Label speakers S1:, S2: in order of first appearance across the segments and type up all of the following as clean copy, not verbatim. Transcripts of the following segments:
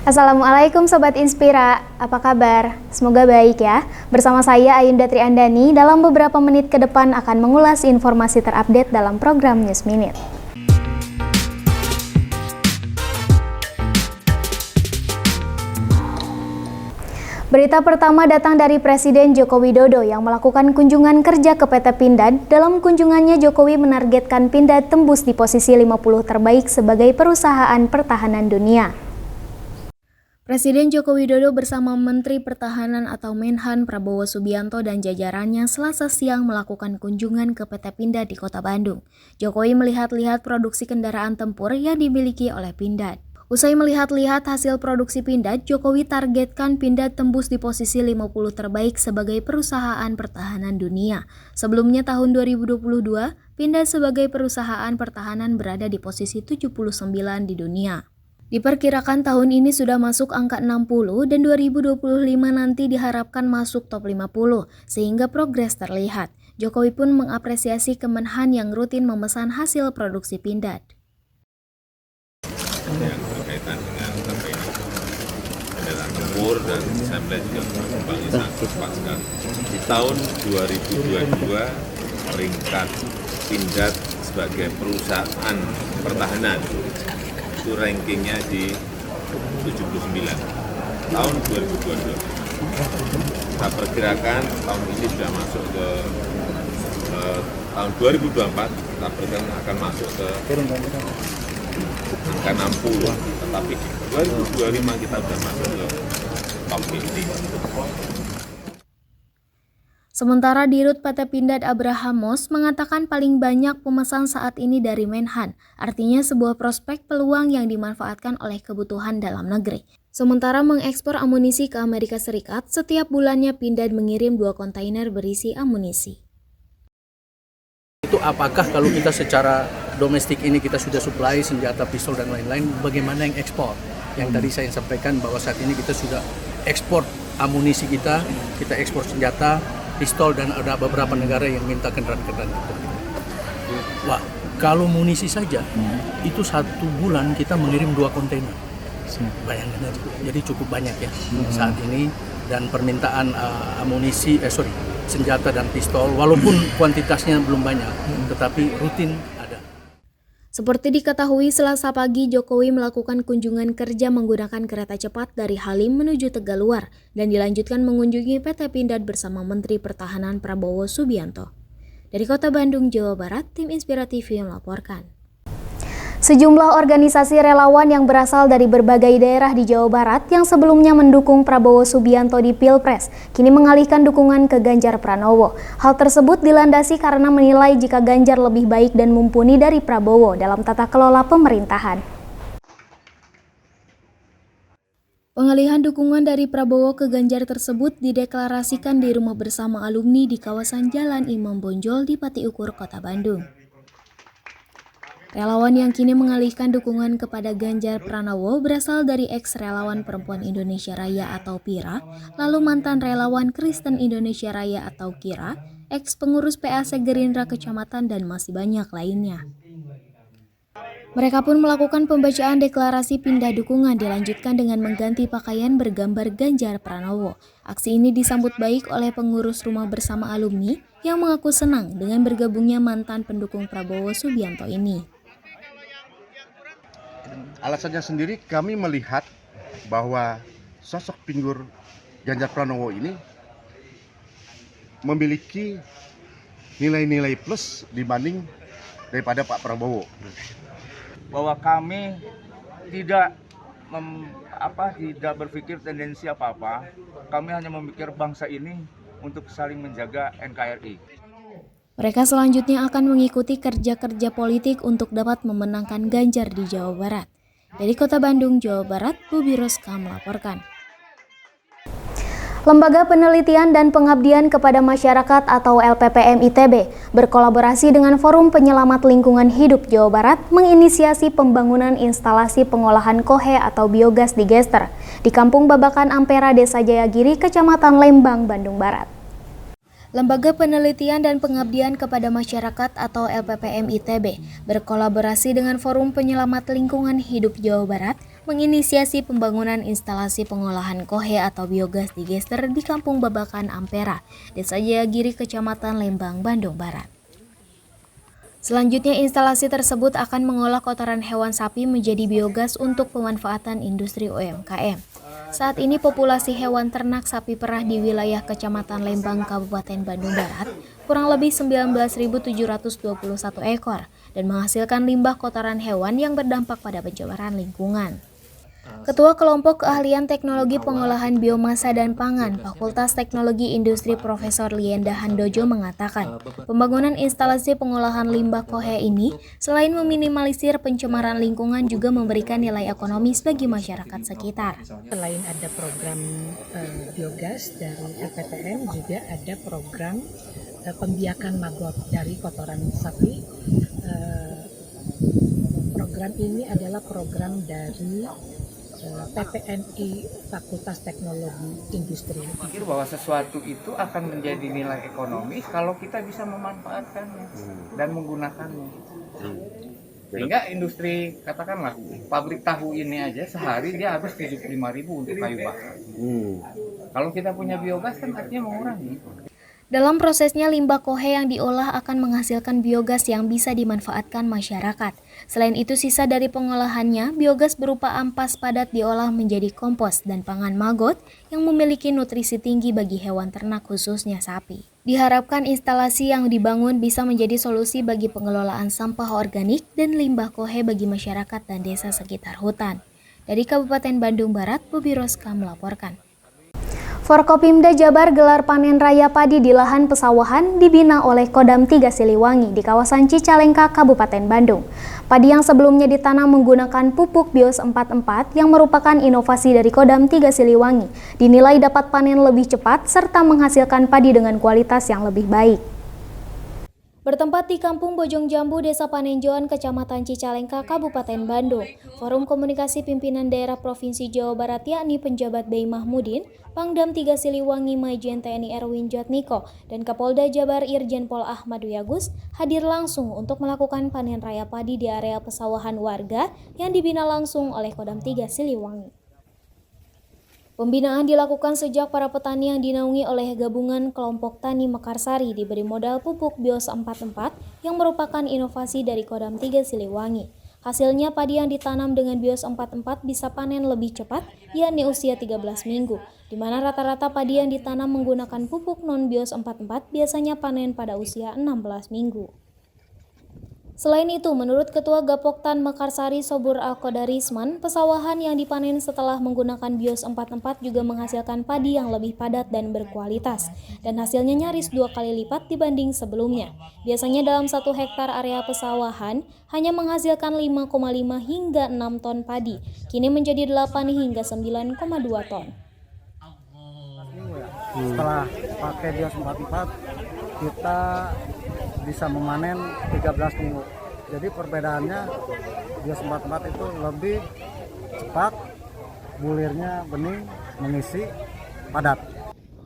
S1: Assalamualaikum Sobat Inspira, apa kabar? Semoga baik ya. Bersama saya Ayunda Triandani, dalam beberapa menit ke depan akan mengulas informasi terupdate dalam program News Minute. Berita pertama datang dari Presiden Joko Widodo yang melakukan kunjungan kerja ke PT Pindad. Dalam kunjungannya, Jokowi menargetkan Pindad tembus di posisi 50 terbaik sebagai perusahaan pertahanan dunia. Presiden Joko Widodo bersama Menteri Pertahanan atau Menhan Prabowo Subianto dan jajarannya Selasa siang melakukan kunjungan ke PT Pindad di Kota Bandung. Jokowi melihat-lihat produksi kendaraan tempur yang dimiliki oleh Pindad. Usai melihat-lihat hasil produksi Pindad, Jokowi targetkan Pindad tembus di posisi 50 terbaik sebagai perusahaan pertahanan dunia. Sebelumnya tahun 2022, Pindad sebagai perusahaan pertahanan berada di posisi 79 di dunia. Diperkirakan tahun ini sudah masuk angka 60 dan 2025 nanti diharapkan masuk top 50, sehingga progres terlihat. Jokowi pun mengapresiasi Kemenhan yang rutin memesan hasil produksi Pindad.
S2: Yang berkaitan dengan kendaraan tempur dan saya melihat juga perkembangannya sangat cepat sekali. Di tahun 2022 peringkat Pindad sebagai perusahaan pertahanan itu rankingnya di 79 tahun 2022. Kita perkirakan tahun ini sudah masuk ke tahun 2024, kita perkirakan akan masuk ke angka 60, tetapi 2025 kita sudah masuk ke top 50.
S1: Sementara Dirut PT Pindad Abraham Mos mengatakan paling banyak pemesan saat ini dari Menhan, artinya sebuah prospek peluang yang dimanfaatkan oleh kebutuhan dalam negeri. Sementara mengekspor amunisi ke Amerika Serikat, setiap bulannya Pindad mengirim 2 kontainer berisi amunisi.
S3: Itu apakah kalau kita secara domestik ini kita sudah supply senjata, pistol dan lain-lain, bagaimana yang ekspor? Yang tadi saya sampaikan bahwa saat ini kita sudah ekspor amunisi kita ekspor senjata, pistol, dan ada beberapa negara yang minta kendaraan-kendaraan itu. Wah, kalau munisi saja, itu 1 bulan kita mengirim 2 kontainer. Bayangkan aja, jadi cukup banyak ya saat ini. Dan permintaan senjata dan pistol, walaupun kuantitasnya belum banyak, tetapi rutin ada.
S1: Seperti diketahui, Selasa pagi Jokowi melakukan kunjungan kerja menggunakan kereta cepat dari Halim menuju Tegaluar dan dilanjutkan mengunjungi PT Pindad bersama Menteri Pertahanan Prabowo Subianto. Dari Kota Bandung, Jawa Barat, tim Inspira TV melaporkan. Sejumlah organisasi relawan yang berasal dari berbagai daerah di Jawa Barat yang sebelumnya mendukung Prabowo Subianto di Pilpres, kini mengalihkan dukungan ke Ganjar Pranowo. Hal tersebut dilandasi karena menilai jika Ganjar lebih baik dan mumpuni dari Prabowo dalam tata kelola pemerintahan. Pengalihan dukungan dari Prabowo ke Ganjar tersebut dideklarasikan di rumah bersama alumni di kawasan Jalan Imam Bonjol di Pati Ukur, Kota Bandung. Relawan yang kini mengalihkan dukungan kepada Ganjar Pranowo berasal dari ex-relawan Perempuan Indonesia Raya atau PIRA, lalu mantan relawan Kristen Indonesia Raya atau KIRA, ex-pengurus PAC Gerindra Kecamatan, dan masih banyak lainnya. Mereka pun melakukan pembacaan deklarasi pindah dukungan dilanjutkan dengan mengganti pakaian bergambar Ganjar Pranowo. Aksi ini disambut baik oleh pengurus rumah bersama alumni yang mengaku senang dengan bergabungnya mantan pendukung Prabowo Subianto ini.
S4: Alasannya sendiri kami melihat bahwa sosok figur Ganjar Pranowo ini memiliki nilai-nilai plus dibanding daripada Pak Prabowo.
S5: Bahwa kami tidak berpikir tendensi apa-apa, kami hanya memikir bangsa ini untuk saling menjaga NKRI.
S1: Mereka selanjutnya akan mengikuti kerja-kerja politik untuk dapat memenangkan Ganjar di Jawa Barat. Dari Kota Bandung, Jawa Barat, Bubi Roska melaporkan. Lembaga Penelitian dan Pengabdian kepada Masyarakat atau LPPM ITB berkolaborasi dengan Forum Penyelamat Lingkungan Hidup Jawa Barat menginisiasi pembangunan instalasi pengolahan kohe atau biogas digester di Kampung Babakan Ampera, Desa Jayagiri, Kecamatan Lembang, Bandung Barat. Lembaga Penelitian dan Pengabdian kepada Masyarakat atau LPPM ITB berkolaborasi dengan Forum Penyelamat Lingkungan Hidup Jawa Barat menginisiasi pembangunan instalasi pengolahan kohe atau biogas digester di Kampung Babakan Ampera, Desa Jayagiri, Kecamatan Lembang, Bandung Barat. Selanjutnya, instalasi tersebut akan mengolah kotoran hewan sapi menjadi biogas untuk pemanfaatan industri UMKM. Saat ini populasi hewan ternak sapi perah di wilayah Kecamatan Lembang, Kabupaten Bandung Barat kurang lebih 19.721 ekor dan menghasilkan limbah kotoran hewan yang berdampak pada pencemaran lingkungan. Ketua Kelompok Keahlian Teknologi Pengolahan Biomasa dan Pangan Fakultas Teknologi Industri Profesor Lienda Handojo mengatakan, pembangunan instalasi pengolahan limbah kohe ini selain meminimalisir pencemaran lingkungan juga memberikan nilai ekonomis bagi masyarakat sekitar.
S6: Selain ada program biogas dari LPTN, juga ada program pembiakan maggot dari kotoran sapi. Program ini adalah program dari PTNI Fakultas Teknologi Industri.
S5: Pikir bahwa sesuatu itu akan menjadi nilai ekonomis kalau kita bisa memanfaatkannya dan menggunakannya. Sehingga industri, katakanlah pabrik tahu ini aja sehari dia habis 75.000 untuk kayu bakar. Kalau kita punya biogas kan artinya mengurangi.
S1: Dalam prosesnya, limbah kohe yang diolah akan menghasilkan biogas yang bisa dimanfaatkan masyarakat. Selain itu, sisa dari pengolahannya, biogas berupa ampas padat diolah menjadi kompos dan pangan maggot yang memiliki nutrisi tinggi bagi hewan ternak khususnya sapi. Diharapkan instalasi yang dibangun bisa menjadi solusi bagi pengelolaan sampah organik dan limbah kohe bagi masyarakat dan desa sekitar hutan. Dari Kabupaten Bandung Barat, Bobi Roska melaporkan. Forkopimda Jabar gelar panen raya padi di lahan pesawahan dibina oleh Kodam 3 Siliwangi di kawasan Cicalengka, Kabupaten Bandung. Padi yang sebelumnya ditanam menggunakan pupuk Bios 44 yang merupakan inovasi dari Kodam 3 Siliwangi dinilai dapat panen lebih cepat serta menghasilkan padi dengan kualitas yang lebih baik. Bertempat di Kampung Bojong Jambu, Desa Panenjoan, Kecamatan Cicalengka, Kabupaten Bandung, Forum Komunikasi Pimpinan Daerah Provinsi Jawa Barat yakni penjabat Bey Mahmudin, Pangdam 3 Siliwangi Majen TNI Erwin Jatmiko, dan Kapolda Jabar Irjen Pol Ahmad Wiyagus hadir langsung untuk melakukan panen raya padi di area pesawahan warga yang dibina langsung oleh Kodam 3 Siliwangi. Pembinaan dilakukan sejak para petani yang dinaungi oleh gabungan kelompok tani Mekarsari diberi modal pupuk Bios 44 yang merupakan inovasi dari Kodam 3 Siliwangi. Hasilnya padi yang ditanam dengan Bios 44 bisa panen lebih cepat, yakni usia 13 minggu, di mana rata-rata padi yang ditanam menggunakan pupuk non-Bios 44 biasanya panen pada usia 16 minggu. Selain itu, menurut Ketua Gapoktan Mekarsari Sobur Al-Qodarisman, pesawahan yang dipanen setelah menggunakan Bios 44 juga menghasilkan padi yang lebih padat dan berkualitas, dan hasilnya nyaris 2 kali lipat dibanding sebelumnya. Biasanya dalam 1 hektar area pesawahan hanya menghasilkan 5,5 hingga 6 ton padi, kini menjadi 8 hingga 9,2 ton.
S7: Setelah pakai Bios 44, kita bisa memanen 13 minggu. Jadi perbedaannya Bios 44 itu lebih cepat, bulirnya bening, mengisi, padat.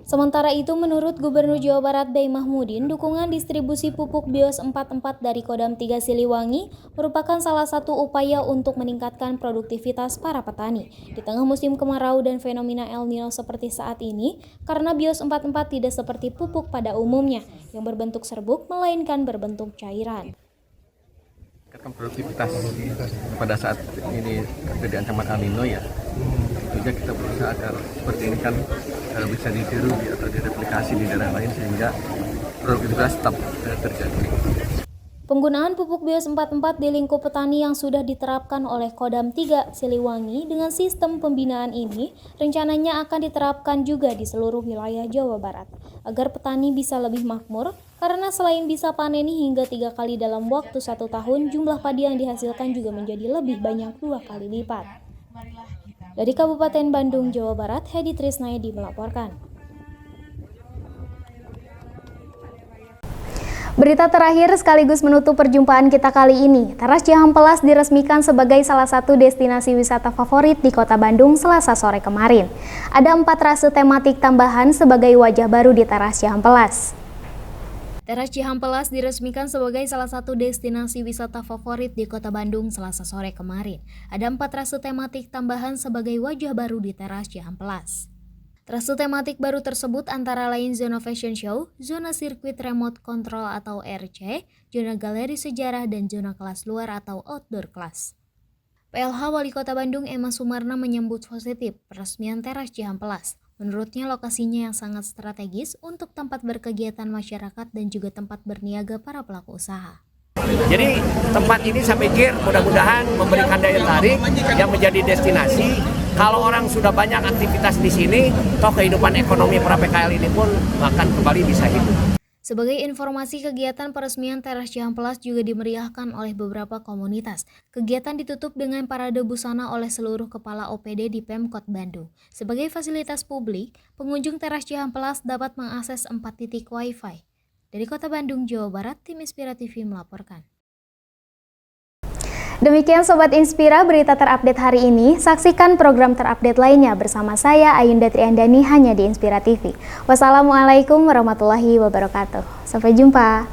S1: Sementara itu, menurut Gubernur Jawa Barat Bey Mahmudin, dukungan distribusi pupuk Bios 44 dari Kodam 3 Siliwangi merupakan salah satu upaya untuk meningkatkan produktivitas para petani di tengah musim kemarau dan fenomena El Nino seperti saat ini, karena Bios 44 tidak seperti pupuk pada umumnya yang berbentuk serbuk melainkan berbentuk cairan.
S8: Produktivitas pada saat ini terjadi ancaman El Nino ya, tentunya kita berusaha agar seperti ini kan bisa ditiru atau direplikasi di daerah lain sehingga produktivitas tetap terjadi.
S1: Penggunaan pupuk Bios 44 di lingkup petani yang sudah diterapkan oleh Kodam 3 Siliwangi dengan sistem pembinaan ini rencananya akan diterapkan juga di seluruh wilayah Jawa Barat agar petani bisa lebih makmur karena selain bisa panen hingga 3 kali dalam waktu 1 tahun, jumlah padi yang dihasilkan juga menjadi lebih banyak 2 kali lipat. Dari Kabupaten Bandung, Jawa Barat, Hedi Trisnayadi melaporkan. Berita terakhir sekaligus menutup perjumpaan kita kali ini. Teras Cihampelas diresmikan sebagai salah satu destinasi wisata favorit di Kota Bandung Selasa sore kemarin. Ada 4 rase tematik tambahan sebagai wajah baru di Teras Cihampelas. Teras Cihampelas diresmikan sebagai salah satu destinasi wisata favorit di Kota Bandung Selasa sore kemarin. Ada 4 trase tematik tambahan sebagai wajah baru di Teras Cihampelas. Trase tematik baru tersebut antara lain zona fashion show, zona sirkuit remote control atau RC, zona galeri sejarah, dan zona kelas luar atau outdoor class. PLH Wali Kota Bandung Emma Sumarna menyambut positif peresmian Teras Cihampelas. Menurutnya lokasinya yang sangat strategis untuk tempat berkegiatan masyarakat dan juga tempat berniaga para pelaku usaha.
S9: Jadi tempat ini saya pikir mudah-mudahan memberikan daya tarik yang menjadi destinasi. Kalau orang sudah banyak aktivitas di sini, toh kehidupan ekonomi para PKL ini pun akan kembali bisa hidup.
S1: Sebagai informasi, kegiatan peresmian Teras Cihampelas juga dimeriahkan oleh beberapa komunitas. Kegiatan ditutup dengan parade busana oleh seluruh kepala OPD di Pemkot Bandung. Sebagai fasilitas publik, pengunjung Teras Cihampelas dapat mengakses 4 titik Wi-Fi. Dari Kota Bandung, Jawa Barat, tim Inspira TV melaporkan. Demikian Sobat Inspira, berita terupdate hari ini. Saksikan program terupdate lainnya bersama saya Ayunda Triandani hanya di Inspira TV. Wassalamualaikum warahmatullahi wabarakatuh. Sampai jumpa.